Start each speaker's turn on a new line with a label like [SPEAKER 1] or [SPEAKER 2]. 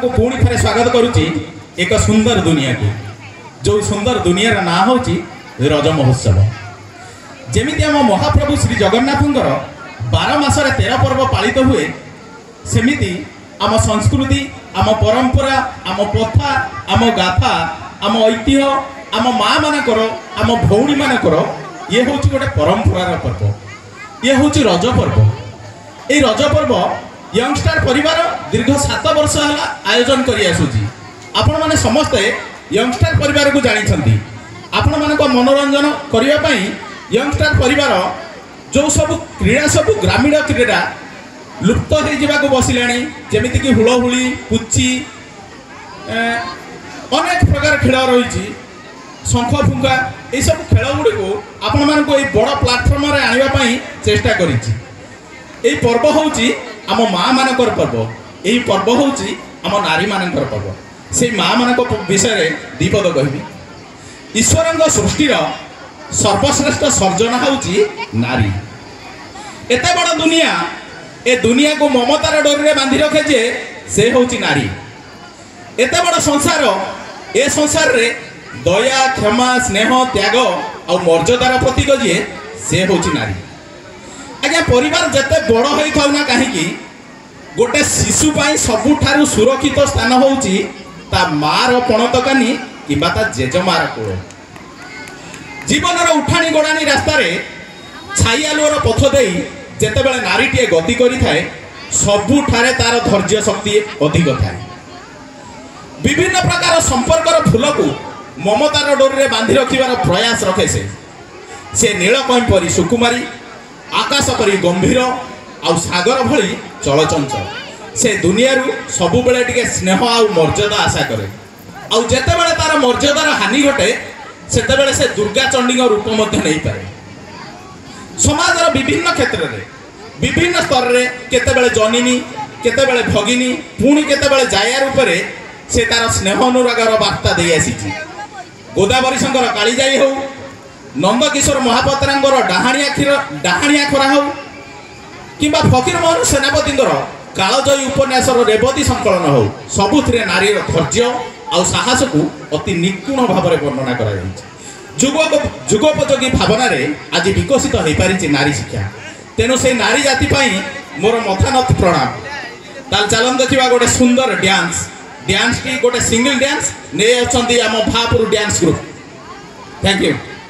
[SPEAKER 1] को पुणी थे स्वागत करुच्ची एक सुंदर दुनिया को जो सुंदर दुनिया ना हूँ रज महोत्सव। जमी आम महाप्रभु श्री जगन्नाथंकर 12 मासरे 13 पर्व पालित हुए सेमिति आम संस्कृति आम परंपरा आम प्रथा आम गाथा आम ऐतिह्य आम माँ मानकर आम भौणी मानकर ये हूँ गोटे परंपरार पर्व ये हूँ रज पर्व। ये रज पर्व यंगस्टार परिवार दीर्घ 7 वर्ष है आयोजन करी आसुची। आपण माने समस्ते यंगस्टार परिवार को जानी आपण मान मनोरंजन करने यंगस्टार परिवार जो सब क्रीड़ा सब ग्रामीण क्रीड़ा लुप्त हो बसिलाणी जमीती कि हुलहुली पुची अनेक प्रकार खेल रही शंख फुंका ये सब खेल गुड़ी को आपण मान बड़ प्लाटफर्म आने चेष्टा करी। पर्व हूँ आम माँ मानकर पर्व यही पर्व हूँ आम नारी मानकर पर्व। से माँ मान विषय में दीपद कहबी ईश्वर सृष्टिर सर्वश्रेष्ठ सर्जना हूँ नारी। एत बड़ दुनिया ए दुनिया को ममतार डोरी बांधि रखे जे से हूँ नारी। एत बड़ संसार ए संसार रे दया क्षमा स्नेह त्याग और मर्यादार प्रतीक जी से हूँ नारी। आज्ञा परिवार जिते बड़ हो था ना कहीं गोटे शिशु सबुठारु सुरक्षित स्थान हूँ ता मार पणतकानी कि जेजमार कोल। जीवन उठाणी गड़ाणी रास्तार छाई आलुर पथ दे जितेबाला नारीटे गति करि थाए सबुठारे तार धैर्य शक्ति अधिक थाए। विभिन्न प्रकार संपर्कर फूल को ममतार डोरी बांधि रखिबार प्रयास रखे से नीलकंठ परी सुकुमारी आकाश परी गंभीर आउ सागर भली चलचंचल से दुनिया सबु बेले टिके स्नेह आउ मर्यादा आशा करे। आउ जेतेबेले तार मर्यादार हानि घटे सेतेबेले से दुर्गा चंडी रूप मध्य नहीं पारे। समाजर विभिन्न क्षेत्र में विभिन्न स्तर रे केतेबेले जननी केतेबेले भगिनी पुणी केतेबेले जाया रूप से तार स्नेह अनुरागर वार्ता दे आसी। गोदावरी शंकर कालीजाई हो नंदकिशोर महापात्रांगर डाहाणिया खरा हो कि फकीर मोहन सेनापति कालजयी उपन्यासर रेवती संकलन हो सबुथिरे नारीर धैर्य आउ साहस को अति निपुण भाव में वर्णना करा जुगोपयोगी भावना रे आज विकसित हो पारी नारी शिक्षा। तेणु से नारी जाति मोर मथानथ प्रणाम। ताल चलन देखा गोटे सुंदर डांस टी गोटे सिंगल डांस नहीं आम Bhapur dance group. Thank you.